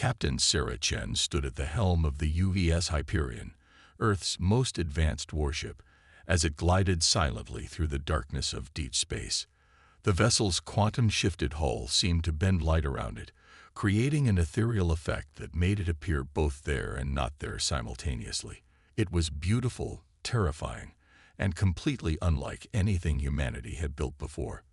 Captain Sarah Chen stood at the helm of the UVS Hyperion, Earth's most advanced warship, as it glided silently through the darkness of deep space. The vessel's quantum-shifted hull seemed to bend light around it, creating an ethereal effect that made it appear both there and not there simultaneously. It was beautiful, terrifying, and completely unlike anything humanity had built before.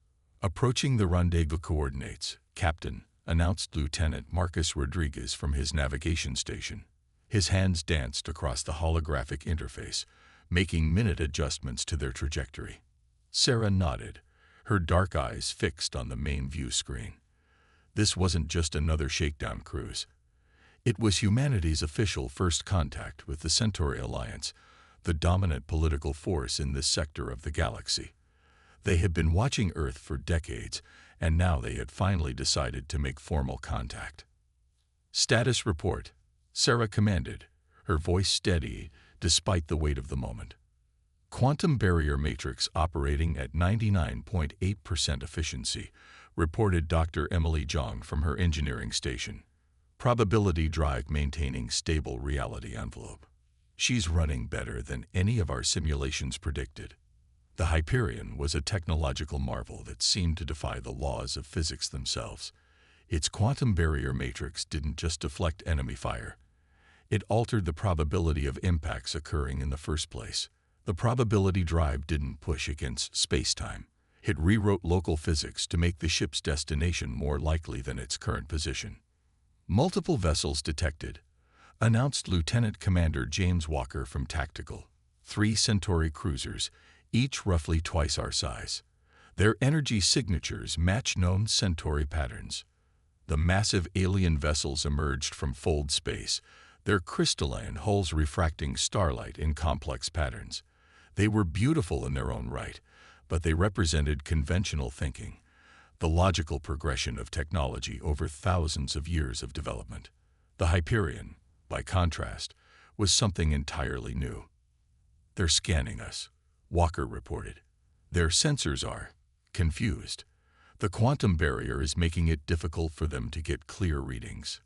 Approaching the rendezvous coordinates, Captain, announced Lieutenant Marcus Rodriguez from his navigation station. His hands danced across the holographic interface, making minute adjustments to their trajectory. Sarah nodded, her dark eyes fixed on the main view screen. This wasn't just another shakedown cruise. It was humanity's official first contact with the Centauri Alliance, the dominant political force in this sector of the galaxy. They had been watching Earth for decades, and now they had finally decided to make formal contact. "Status report," Sarah commanded, her voice steady despite the weight of the moment. "Quantum barrier matrix operating at 99.8% efficiency," reported Dr. Emily Zhang from her engineering station. "Probability drive maintaining stable reality envelope. She's running better than any of our simulations predicted." The Hyperion was a technological marvel that seemed to defy the laws of physics themselves. Its quantum barrier matrix didn't just deflect enemy fire. It altered the probability of impacts occurring in the first place. The probability drive didn't push against space-time. It rewrote local physics to make the ship's destination more likely than its current position. "Multiple vessels detected," announced Lieutenant Commander James Walker from Tactical. 3 Centauri cruisers, each roughly twice our size. Their energy signatures match known Centauri patterns. The massive alien vessels emerged from fold space, their crystalline hulls refracting starlight in complex patterns. They were beautiful in their own right, but they represented conventional thinking, the logical progression of technology over thousands of years of development. The Hyperion, by contrast, was something entirely new. "They're scanning us," Walker reported. "Their sensors are confused. The quantum barrier is making it difficult for them to get clear readings."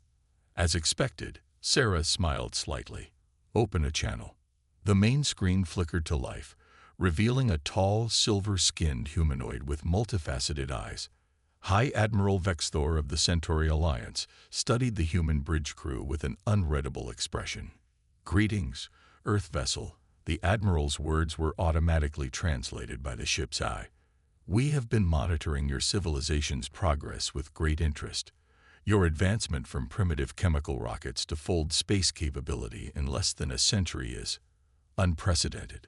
As expected, Sarah smiled slightly. "Open a channel." The main screen flickered to life, revealing a tall, silver-skinned humanoid with multifaceted eyes. High Admiral Vexthor of the Centauri Alliance studied the human bridge crew with an unreadable expression. "Greetings, Earth vessel." The Admiral's words were automatically translated by the ship's eye. "We have been monitoring your civilization's progress with great interest. Your advancement from primitive chemical rockets to fold space capability in less than a century is unprecedented."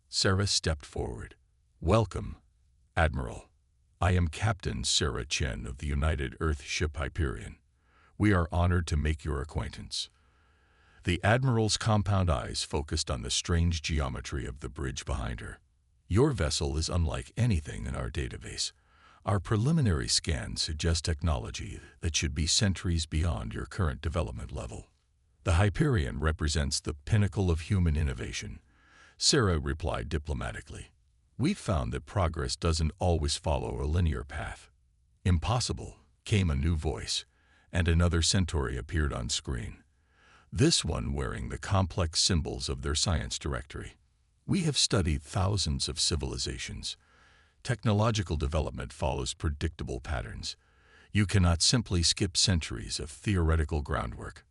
Sarah stepped forward. "Welcome, Admiral. I am Captain Sarah Chen of the United Earth ship Hyperion. We are honored to make your acquaintance." The Admiral's compound eyes focused on the strange geometry of the bridge behind her. "Your vessel is unlike anything in our database. Our preliminary scans suggest technology that should be centuries beyond your current development level." "The Hyperion represents the pinnacle of human innovation," Sarah replied diplomatically. "We've found that progress doesn't always follow a linear path." "Impossible," came a new voice, and another Centauri appeared on screen. This one wearing the complex symbols of their science directory. "We have studied thousands of civilizations. Technological development follows predictable patterns. You cannot simply skip centuries of theoretical groundwork."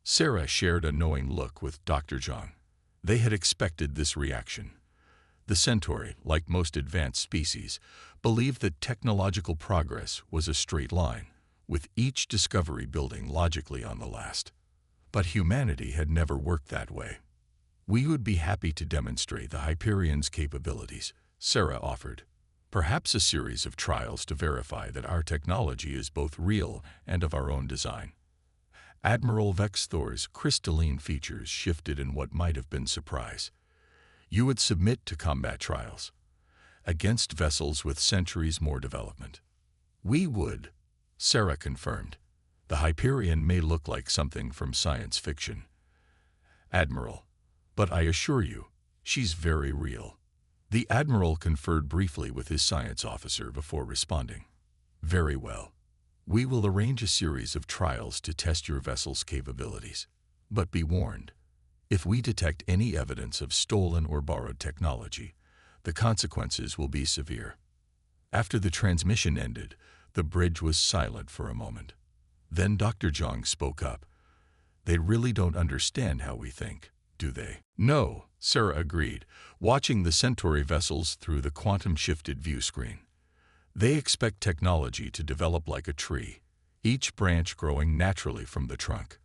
Sarah shared a knowing look with Dr. Zhang. They had expected this reaction. The Centauri, like most advanced species, believed that technological progress was a straight line, with each discovery building logically on the last. But humanity had never worked that way. "We would be happy to demonstrate the Hyperion's capabilities," Sarah offered. "Perhaps a series of trials to verify that our technology is both real and of our own design." Admiral Vexthor's crystalline features shifted in what might have been surprise. "You would submit to combat trials against vessels with centuries more development?" "We would," Sarah confirmed. "The Hyperion may look like something from science fiction, Admiral, but I assure you, she's very real." The Admiral conferred briefly with his science officer before responding. "Very well. We will arrange a series of trials to test your vessel's capabilities. But be warned, if we detect any evidence of stolen or borrowed technology, the consequences will be severe." After the transmission ended, the bridge was silent for a moment. Then Dr. Zhang spoke up. "They really don't understand how we think, do they?" "No," Sarah agreed, watching the Centauri vessels through the quantum-shifted view screen. "They expect technology to develop like a tree, each branch growing naturally from the trunk.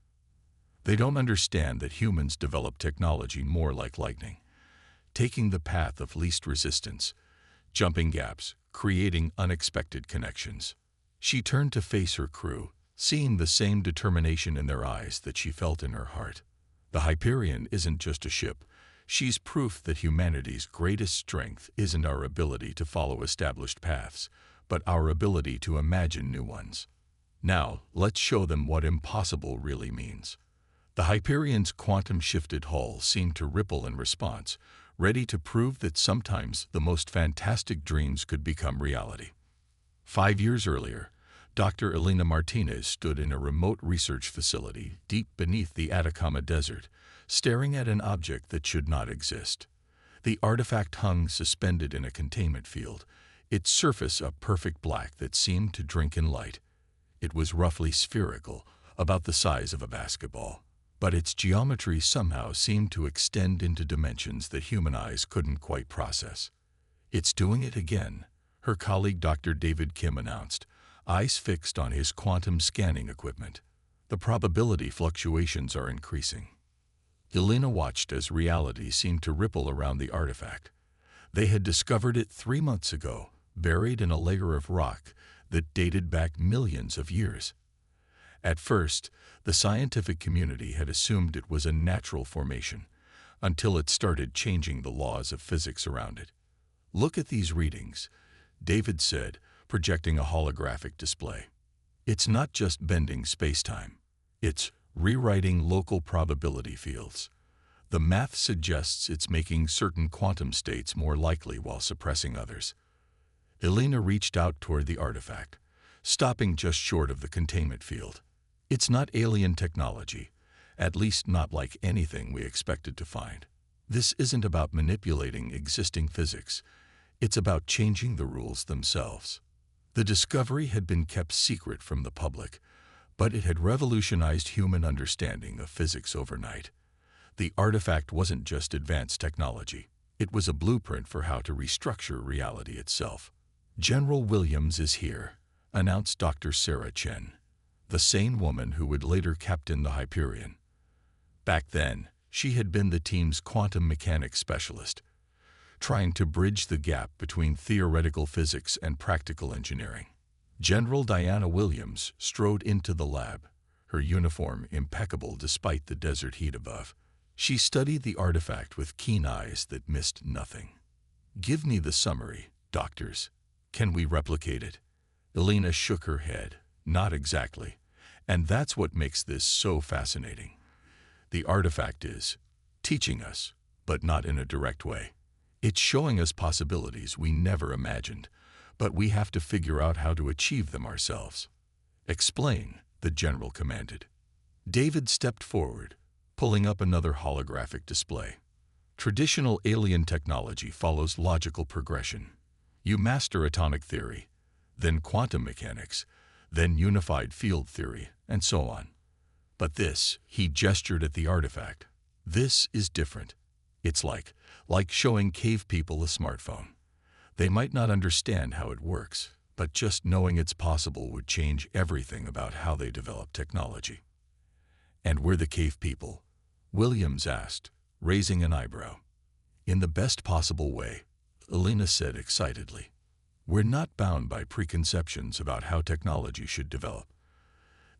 They don't understand that humans develop technology more like lightning, taking the path of least resistance, jumping gaps, creating unexpected connections." She turned to face her crew, seeing the same determination in their eyes that she felt in her heart. The Hyperion isn't just a ship. She's proof that humanity's greatest strength isn't our ability to follow established paths, but our ability to imagine new ones. Now, let's show them what impossible really means. The Hyperion's quantum-shifted hull seemed to ripple in response, ready to prove that sometimes the most fantastic dreams could become reality. 5 years earlier, Dr. Elena Martinez stood in a remote research facility deep beneath the Atacama Desert, staring at an object that should not exist. The artifact hung suspended in a containment field, its surface a perfect black that seemed to drink in light. It was roughly spherical, about the size of a basketball, but its geometry somehow seemed to extend into dimensions that human eyes couldn't quite process. "It's doing it again," her colleague Dr. David Kim announced, eyes fixed on his quantum scanning equipment. "The probability fluctuations are increasing." Elena watched as reality seemed to ripple around the artifact. They had discovered it 3 months ago, buried in a layer of rock that dated back millions of years. At first, the scientific community had assumed it was a natural formation, until it started changing the laws of physics around it. "Look at these readings," David said, projecting a holographic display. "It's not just bending space-time. It's rewriting local probability fields. The math suggests it's making certain quantum states more likely while suppressing others." Elena reached out toward the artifact, stopping just short of the containment field. "It's not alien technology, at least not like anything we expected to find. This isn't about manipulating existing physics. It's about changing the rules themselves." The discovery had been kept secret from the public, but it had revolutionized human understanding of physics overnight. The artifact wasn't just advanced technology. It was a blueprint for how to restructure reality itself. "General Williams is here," announced Dr. Sarah Chen, the same woman who would later captain the Hyperion. Back then, she had been the team's quantum mechanics specialist, trying to bridge the gap between theoretical physics and practical engineering. General Diana Williams strode into the lab, her uniform impeccable despite the desert heat above. She studied the artifact with keen eyes that missed nothing. "Give me the summary, doctors. Can we replicate it?" Elena shook her head. "Not exactly. And that's what makes this so fascinating. The artifact is teaching us, but not in a direct way. It's showing us possibilities we never imagined, but we have to figure out how to achieve them ourselves." "Explain," the general commanded. David stepped forward, pulling up another holographic display. "Traditional alien technology follows logical progression. You master atomic theory, then quantum mechanics, then unified field theory, and so on. But this," he gestured at the artifact, "this is different. It's like showing cave people a smartphone. They might not understand how it works, but just knowing it's possible would change everything about how they develop technology." "And we're the cave people?" Williams asked, raising an eyebrow. "In the best possible way," Elena said excitedly. "We're not bound by preconceptions about how technology should develop.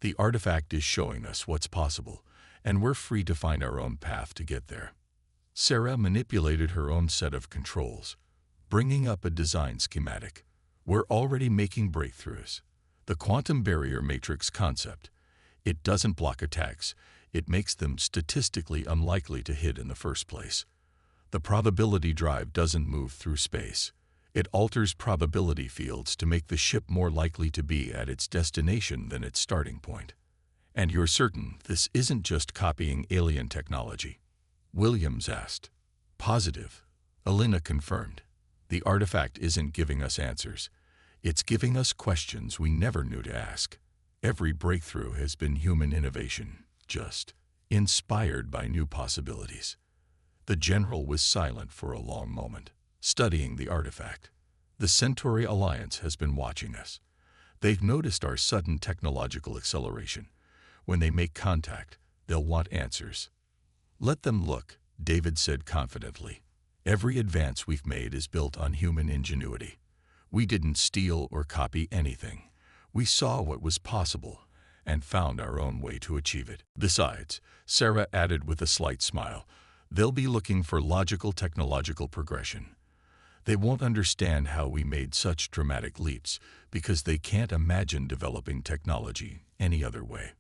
The artifact is showing us what's possible, and we're free to find our own path to get there." Sarah manipulated her own set of controls, bringing up a design schematic. "We're already making breakthroughs. The quantum barrier matrix concept. It doesn't block attacks. It makes them statistically unlikely to hit in the first place. The probability drive doesn't move through space. It alters probability fields to make the ship more likely to be at its destination than its starting point. And you're certain this isn't just copying alien technology? Williams asked. Positive. Elena confirmed. The artifact isn't giving us answers. It's giving us questions we never knew to ask. Every breakthrough has been human innovation, just inspired by new possibilities. The general was silent for a long moment, studying the artifact. The Centauri Alliance has been watching us. They've noticed our sudden technological acceleration. When they make contact, they'll want answers. Let them look, David said confidently. Every advance we've made is built on human ingenuity. We didn't steal or copy anything. We saw what was possible and found our own way to achieve it. Besides, Sarah added with a slight smile, they'll be looking for logical technological progression. They won't understand how we made such dramatic leaps because they can't imagine developing technology any other way.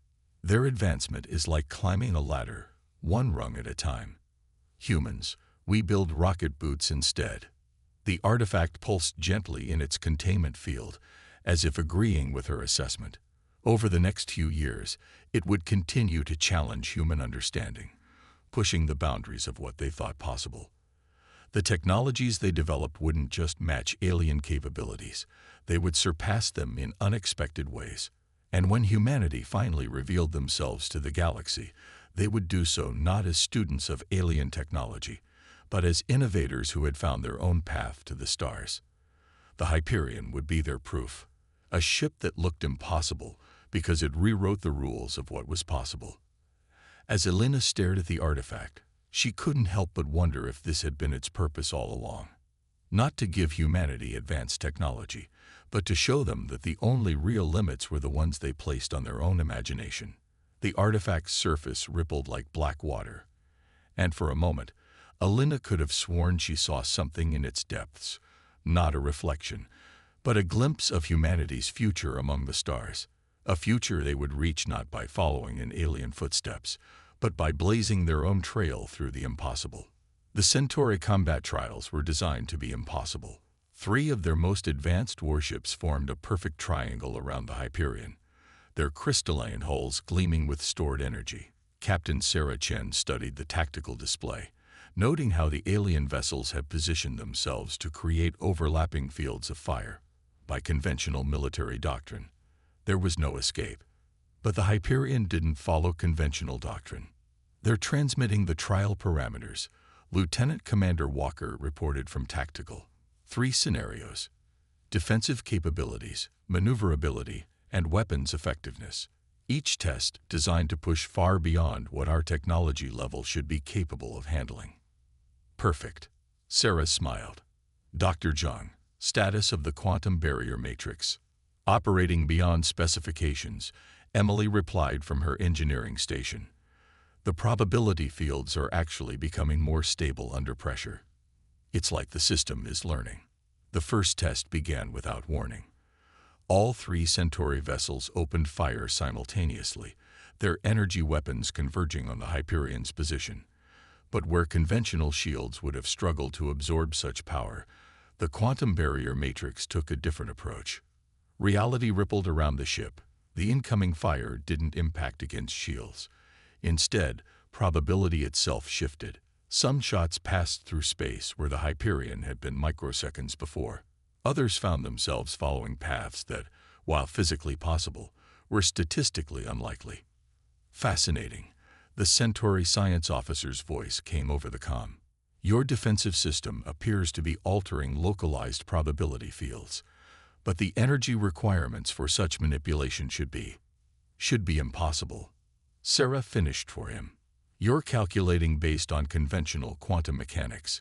Their advancement is like climbing a ladder, one rung at a time. Humans, we build rocket boots instead. The artifact pulsed gently in its containment field, as if agreeing with her assessment. Over the next few years, it would continue to challenge human understanding, pushing the boundaries of what they thought possible. The technologies they developed wouldn't just match alien capabilities, they would surpass them in unexpected ways. And when humanity finally revealed themselves to the galaxy, they would do so not as students of alien technology, but as innovators who had found their own path to the stars. The Hyperion would be their proof, a ship that looked impossible because it rewrote the rules of what was possible. As Elena stared at the artifact, she couldn't help but wonder if this had been its purpose all along. Not to give humanity advanced technology, but to show them that the only real limits were the ones they placed on their own imagination. The artifact's surface rippled like black water, and for a moment, Elena could have sworn she saw something in its depths, not a reflection, but a glimpse of humanity's future among the stars, a future they would reach not by following in alien footsteps, but by blazing their own trail through the impossible. The Centauri combat trials were designed to be impossible. 3 of their most advanced warships formed a perfect triangle around the Hyperion, their crystalline hulls gleaming with stored energy. Captain Sarah Chen studied the tactical display, noting how the alien vessels had positioned themselves to create overlapping fields of fire. By conventional military doctrine, there was no escape. But the Hyperion didn't follow conventional doctrine. They're transmitting the trial parameters, Lieutenant Commander Walker reported from Tactical. 3 scenarios: defensive capabilities, maneuverability, and weapons effectiveness. Each test designed to push far beyond what our technology level should be capable of handling. Perfect. Sarah smiled. Dr. Zhang, status of the quantum barrier matrix. Operating beyond specifications, Emily replied from her engineering station. The probability fields are actually becoming more stable under pressure. It's like the system is learning. The first test began without warning. All 3 Centauri vessels opened fire simultaneously, their energy weapons converging on the Hyperion's position. But where conventional shields would have struggled to absorb such power, the quantum barrier matrix took a different approach. Reality rippled around the ship. The incoming fire didn't impact against shields. Instead, probability itself shifted. Some shots passed through space where the Hyperion had been microseconds before. Others found themselves following paths that, while physically possible, were statistically unlikely. Fascinating. The Centauri science officer's voice came over the comm. Your defensive system appears to be altering localized probability fields, but the energy requirements for such manipulation should be impossible. Sarah finished for him. You're calculating based on conventional quantum mechanics.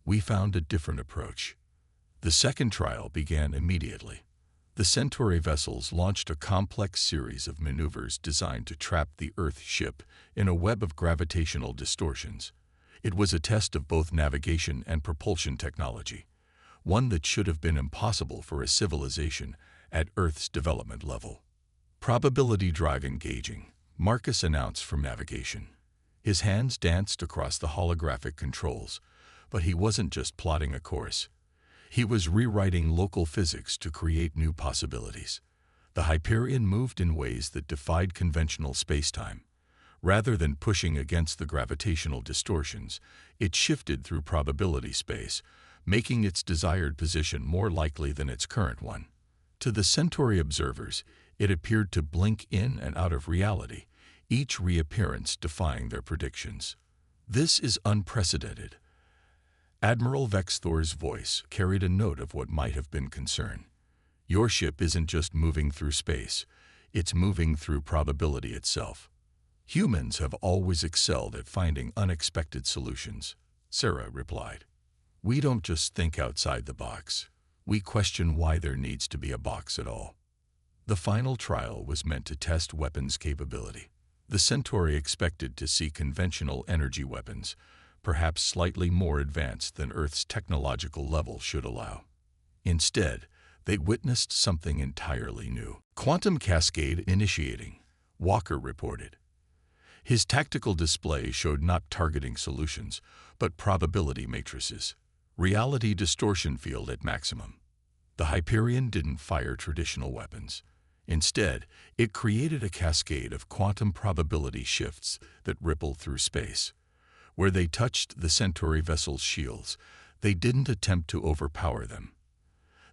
We found a different approach. The second trial began immediately. The Centauri vessels launched a complex series of maneuvers designed to trap the Earth ship in a web of gravitational distortions. It was a test of both navigation and propulsion technology, one that should have been impossible for a civilization at Earth's development level. Probability drive engaging, Marcus announced from navigation. His hands danced across the holographic controls, but he wasn't just plotting a course. He was rewriting local physics to create new possibilities. The Hyperion moved in ways that defied conventional spacetime. Rather than pushing against the gravitational distortions, it shifted through probability space, making its desired position more likely than its current one. To the Centauri observers, it appeared to blink in and out of reality, each reappearance defying their predictions. "This is unprecedented." Admiral Vexthor's voice carried a note of what might have been concern. "Your ship isn't just moving through space, it's moving through probability itself." "Humans have always excelled at finding unexpected solutions," Sarah replied. "We don't just think outside the box. We question why there needs to be a box at all." The final trial was meant to test weapons capability. The Centauri expected to see conventional energy weapons, perhaps slightly more advanced than Earth's technological level should allow. Instead, they witnessed something entirely new. "Quantum cascade initiating," Walker reported. His tactical display showed not targeting solutions, but probability matrices. Reality distortion field at maximum. The Hyperion didn't fire traditional weapons. Instead, it created a cascade of quantum probability shifts that rippled through space. Where they touched the Centauri vessel's shields, they didn't attempt to overpower them.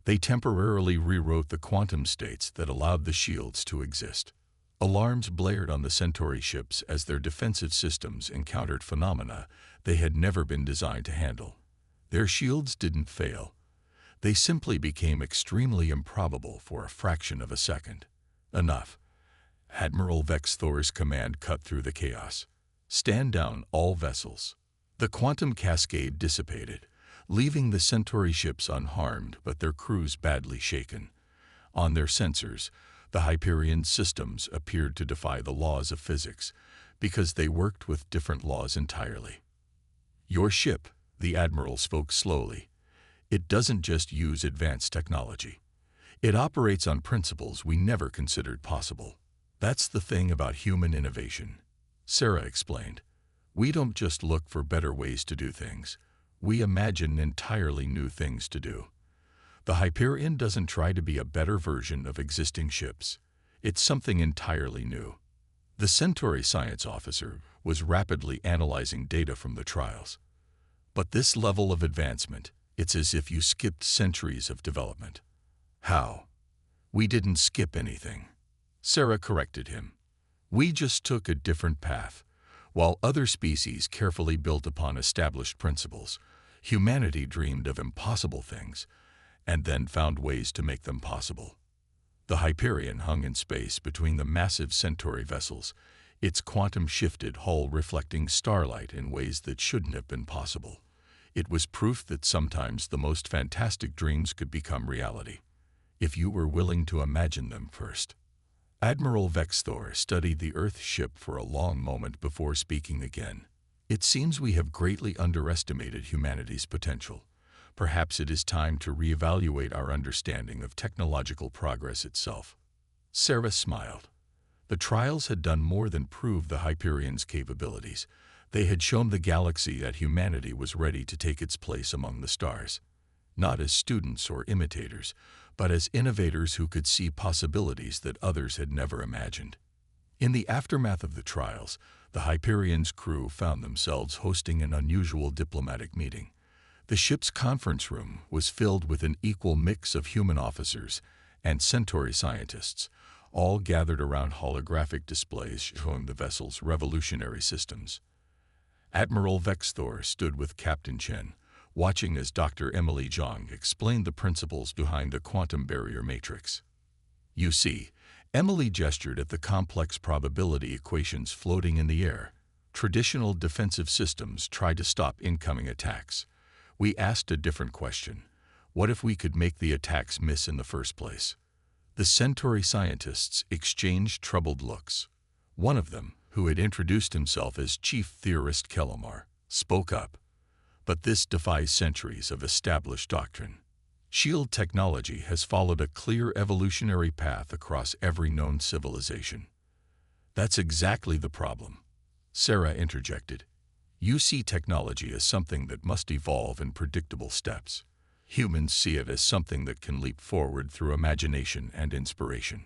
They temporarily rewrote the quantum states that allowed the shields to exist. Alarms blared on the Centauri ships as their defensive systems encountered phenomena they had never been designed to handle. Their shields didn't fail. They simply became extremely improbable for a fraction of a second. "Enough." Admiral Vexthor's command cut through the chaos. "Stand down, all vessels." The quantum cascade dissipated, leaving the Centauri ships unharmed but their crews badly shaken. On their sensors, the Hyperion systems appeared to defy the laws of physics because they worked with different laws entirely. "Your ship," the Admiral spoke slowly, "it doesn't just use advanced technology. It operates on principles we never considered possible. That's the thing about human innovation," Sarah explained. "We don't just look for better ways to do things. We imagine entirely new things to do." The Hyperion doesn't try to be a better version of existing ships. It's something entirely new. The Centauri science officer was rapidly analyzing data from the trials. "But this level of advancement, it's as if you skipped centuries of development." "How?" "We didn't skip anything," Sarah corrected him. "We just took a different path. While other species carefully built upon established principles, humanity dreamed of impossible things and then found ways to make them possible." The Hyperion hung in space between the massive Centauri vessels, its quantum-shifted hull reflecting starlight in ways that shouldn't have been possible. It was proof that sometimes the most fantastic dreams could become reality, if you were willing to imagine them first. Admiral Vexthor studied the Earth ship for a long moment before speaking again. "It seems we have greatly underestimated humanity's potential. Perhaps it is time to reevaluate our understanding of technological progress itself." Sarah smiled. The trials had done more than prove the Hyperion's capabilities. They had shown the galaxy that humanity was ready to take its place among the stars. Not as students or imitators, but as innovators who could see possibilities that others had never imagined. In the aftermath of the trials, the Hyperion's crew found themselves hosting an unusual diplomatic meeting. The ship's conference room was filled with an equal mix of human officers and Centauri scientists, all gathered around holographic displays showing the vessel's revolutionary systems. Admiral Vexthor stood with Captain Chen, watching as Dr. Emily Zhang explained the principles behind the quantum barrier matrix. "You see," Emily gestured at the complex probability equations floating in the air. "Traditional defensive systems try to stop incoming attacks. We asked a different question. What if we could make the attacks miss in the first place?" The Centauri scientists exchanged troubled looks. One of them, who had introduced himself as Chief Theorist Kelomar, spoke up. "But this defies centuries of established doctrine. Shield technology has followed a clear evolutionary path across every known civilization." "That's exactly the problem," Sarah interjected. "You see technology as something that must evolve in predictable steps. Humans see it as something that can leap forward through imagination and inspiration.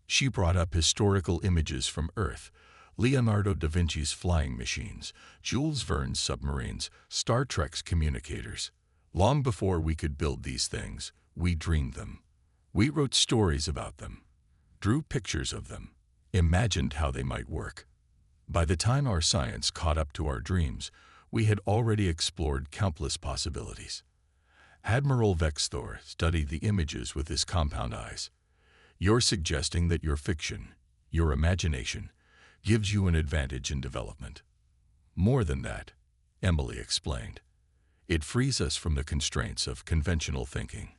She brought up historical images from Earth, Leonardo da Vinci's flying machines, Jules Verne's submarines, Star Trek's communicators. Long before we could build these things, we dreamed them. We wrote stories about them, drew pictures of them, imagined how they might work. By the time our science caught up to our dreams, we had already explored countless possibilities. Admiral Vexthor studied the images with his compound eyes. You're suggesting that your fiction, your imagination, gives you an advantage in development. More than that, Emily explained. It frees us from the constraints of conventional thinking.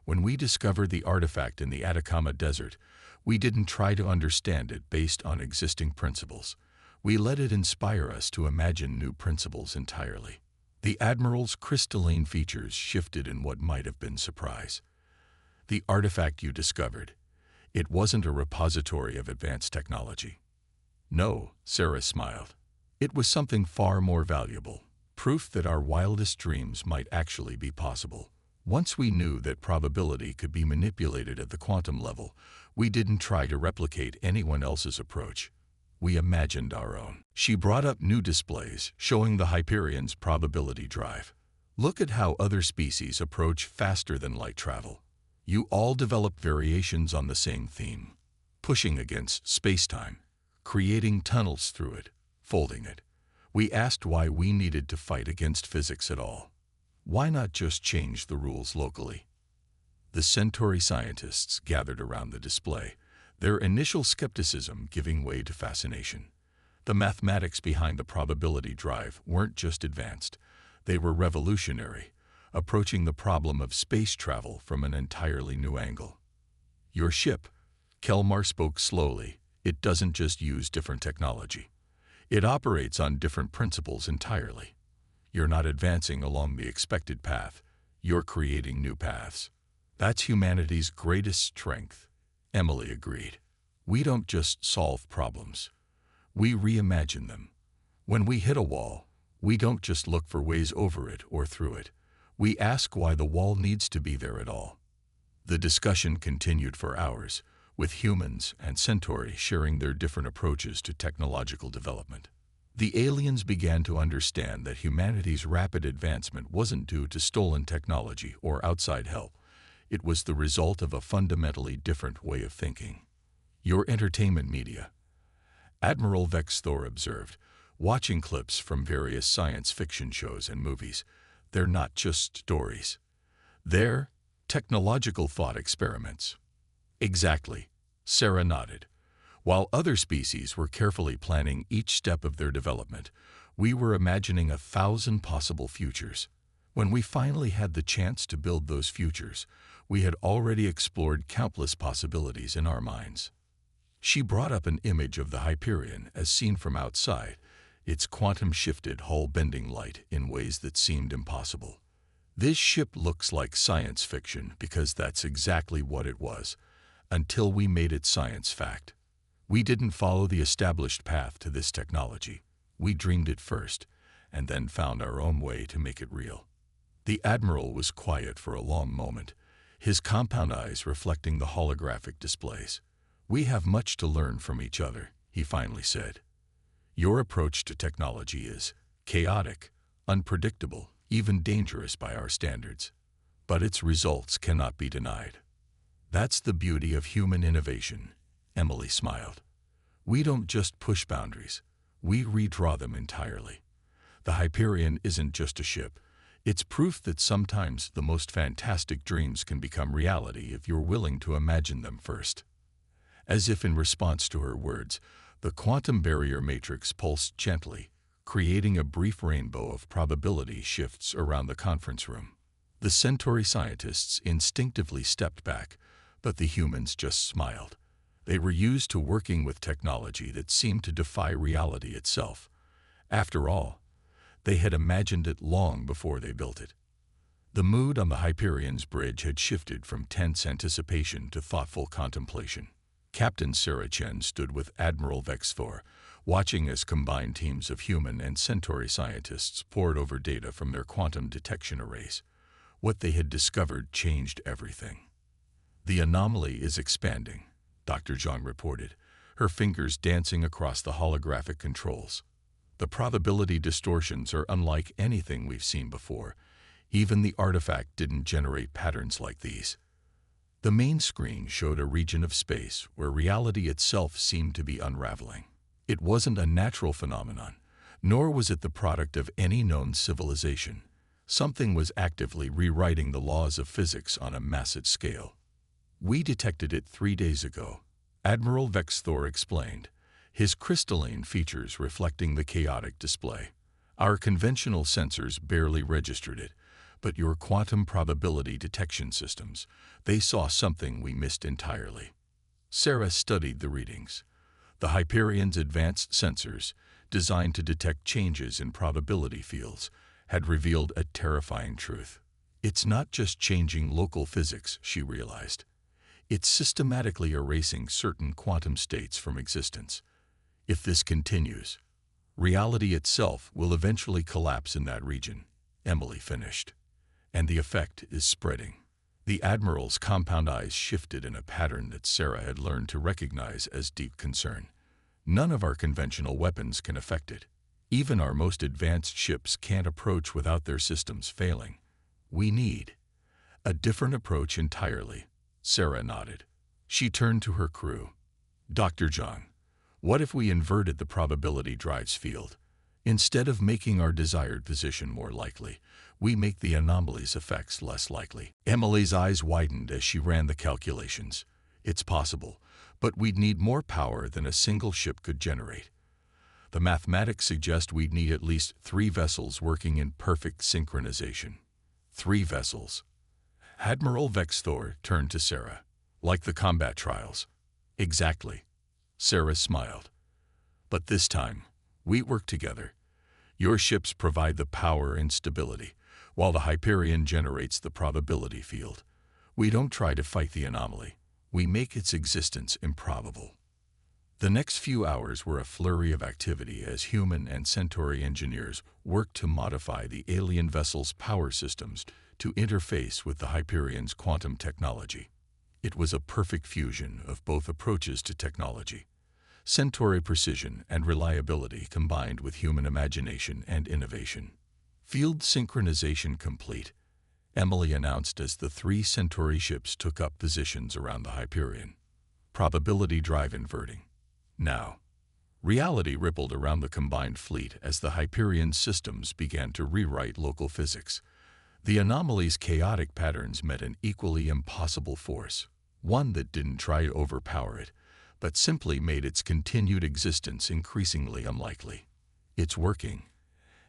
When we discovered the artifact in the Atacama Desert, we didn't try to understand it based on existing principles. We let it inspire us to imagine new principles entirely. The Admiral's crystalline features shifted in what might have been surprise. The artifact you discovered, it wasn't a repository of advanced technology. No, Sarah smiled. It was something far more valuable, proof that our wildest dreams might actually be possible. Once we knew that probability could be manipulated at the quantum level, we didn't try to replicate anyone else's approach. We imagined our own. She brought up new displays showing the Hyperion's probability drive. Look at how other species approach faster than light travel. You all developed variations on the same theme, pushing against space-time, creating tunnels through it, folding it. We asked why we needed to fight against physics at all. Why not just change the rules locally? The Centauri scientists gathered around the display, their initial skepticism giving way to fascination. The mathematics behind the probability drive weren't just advanced, they were revolutionary, approaching the problem of space travel from an entirely new angle. Your ship, Kelmar spoke slowly, it doesn't just use different technology. It operates on different principles entirely. You're not advancing along the expected path, you're creating new paths. That's humanity's greatest strength, Emily agreed. We don't just solve problems, we reimagine them. When we hit a wall, we don't just look for ways over it or through it. We ask why the wall needs to be there at all. The discussion continued for hours, with humans and Centauri sharing their different approaches to technological development. The aliens began to understand that humanity's rapid advancement wasn't due to stolen technology or outside help. It was the result of a fundamentally different way of thinking. Your entertainment media, Admiral Vexthor observed, watching clips from various science fiction shows and movies, they're not just stories. They're technological thought experiments. Exactly, Sarah nodded. While other species were carefully planning each step of their development, we were imagining 1,000 possible futures. When we finally had the chance to build those futures, we had already explored countless possibilities in our minds. She brought up an image of the Hyperion as seen from outside, its quantum-shifted hull bending light in ways that seemed impossible. This ship looks like science fiction because that's exactly what it was, until we made it science fact. We didn't follow the established path to this technology. We dreamed it first, and then found our own way to make it real. The Admiral was quiet for a long moment, his compound eyes reflecting the holographic displays. We have much to learn from each other, he finally said. Your approach to technology is chaotic, unpredictable, even dangerous by our standards. But its results cannot be denied. That's the beauty of human innovation, Emily smiled. We don't just push boundaries, we redraw them entirely. The Hyperion isn't just a ship. It's proof that sometimes the most fantastic dreams can become reality if you're willing to imagine them first. As if in response to her words, the quantum barrier matrix pulsed gently, creating a brief rainbow of probability shifts around the conference room. The Centauri scientists instinctively stepped back, but the humans just smiled. They were used to working with technology that seemed to defy reality itself. After all, they had imagined it long before they built it. The mood on the Hyperion's bridge had shifted from tense anticipation to thoughtful contemplation. Captain Sarah Chen stood with Admiral Vexthor, watching as combined teams of human and Centauri scientists pored over data from their quantum detection arrays. What they had discovered changed everything. "The anomaly is expanding," Dr. Zhang reported, her fingers dancing across the holographic controls. "The probability distortions are unlike anything we've seen before. Even the artifact didn't generate patterns like these." The main screen showed a region of space where reality itself seemed to be unraveling. It wasn't a natural phenomenon, nor was it the product of any known civilization. Something was actively rewriting the laws of physics on a massive scale. "We detected it 3 days ago," Admiral Vexthor explained, his crystalline features reflecting the chaotic display. "Our conventional sensors barely registered it, but your quantum probability detection systems, they saw something we missed entirely." Sarah studied the readings. The Hyperion's advanced sensors, designed to detect changes in probability fields, had revealed a terrifying truth. It's not just changing local physics, she realized. It's systematically erasing certain quantum states from existence. If this continues, reality itself will eventually collapse in that region, Emily finished. And the effect is spreading. The Admiral's compound eyes shifted in a pattern that Sarah had learned to recognize as deep concern. "None of our conventional weapons can affect it. Even our most advanced ships can't approach without their systems failing. We need a different approach entirely." Sarah nodded. She turned to her crew. "Dr. Zhang, what if we inverted the probability drives field? Instead of making our desired position more likely, we make the anomaly's effects less likely." Emily's eyes widened as she ran the calculations. "It's possible, but we'd need more power than a single ship could generate. The mathematics suggest we'd need at least 3 vessels working in perfect synchronization." 3 vessels. Admiral Vexthor turned to Sarah. "Like the combat trials." "Exactly." Sarah smiled. "But this time, we work together. Your ships provide the power and stability, while the Hyperion generates the probability field. We don't try to fight the anomaly. We make its existence improbable." The next few hours were a flurry of activity as human and Centauri engineers worked to modify the alien vessel's power systems to interface with the Hyperion's quantum technology. It was a perfect fusion of both approaches to technology. Centauri precision and reliability combined with human imagination and innovation. "Field synchronization complete," Emily announced as the 3 Centauri ships took up positions around the Hyperion. "Probability drive inverting. Now." Reality rippled around the combined fleet as the Hyperion's systems began to rewrite local physics. The anomaly's chaotic patterns met an equally impossible force, one that didn't try to overpower it, but simply made its continued existence increasingly unlikely. "It's working,"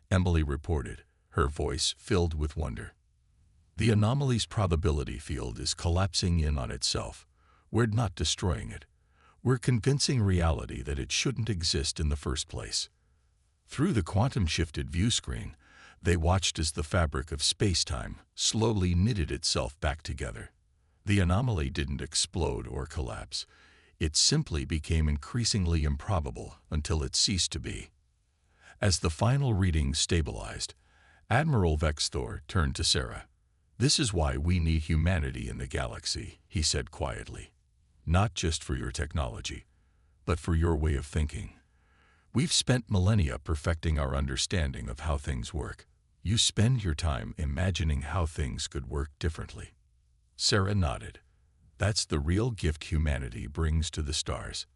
Emily reported, her voice filled with wonder. "The anomaly's probability field is collapsing in on itself. We're not destroying it. We're convincing reality that it shouldn't exist in the first place." Through the quantum-shifted view screen, they watched as the fabric of space-time slowly knitted itself back together. The anomaly didn't explode or collapse. It simply became increasingly improbable until it ceased to be. As the final readings stabilized, Admiral Vexthor turned to Sarah. "This is why we need humanity in the galaxy," he said quietly. "Not just for your technology, but for your way of thinking. We've spent millennia perfecting our understanding of how things work. You spend your time imagining how things could work differently." Sarah nodded. "That's the real gift humanity brings to the stars.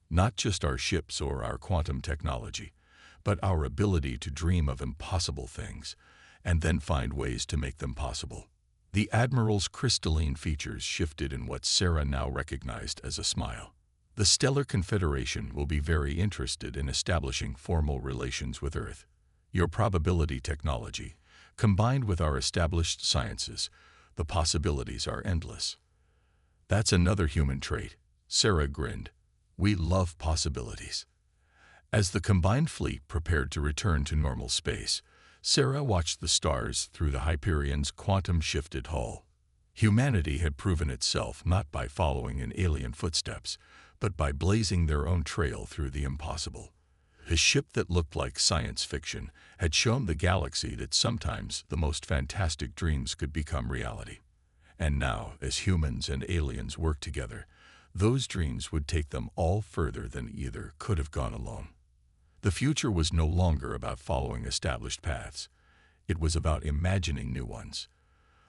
Not just our ships or our quantum technology, but our ability to dream of impossible things, and then find ways to make them possible." The Admiral's crystalline features shifted in what Sarah now recognized as a smile. "The Stellar Confederation will be very interested in establishing formal relations with Earth. Your probability technology, combined with our established sciences, the possibilities are endless." "That's another human trait," Sarah grinned. "We love possibilities." As the combined fleet prepared to return to normal space, Sarah watched the stars through the Hyperion's quantum-shifted hull. Humanity had proven itself not by following in alien footsteps, but by blazing their own trail through the impossible. The ship that looked like science fiction had shown the galaxy that sometimes the most fantastic dreams could become reality. And now, as humans and aliens worked together, those dreams would take them all further than either could have gone alone. The future was no longer about following established paths. It was about imagining new ones.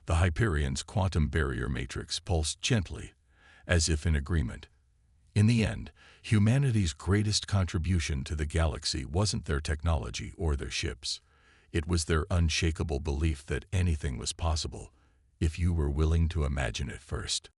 The Hyperion's quantum barrier matrix pulsed gently, as if in agreement. In the end, humanity's greatest contribution to the galaxy wasn't their technology or their ships. It was their unshakable belief that anything was possible, if you were willing to imagine it first.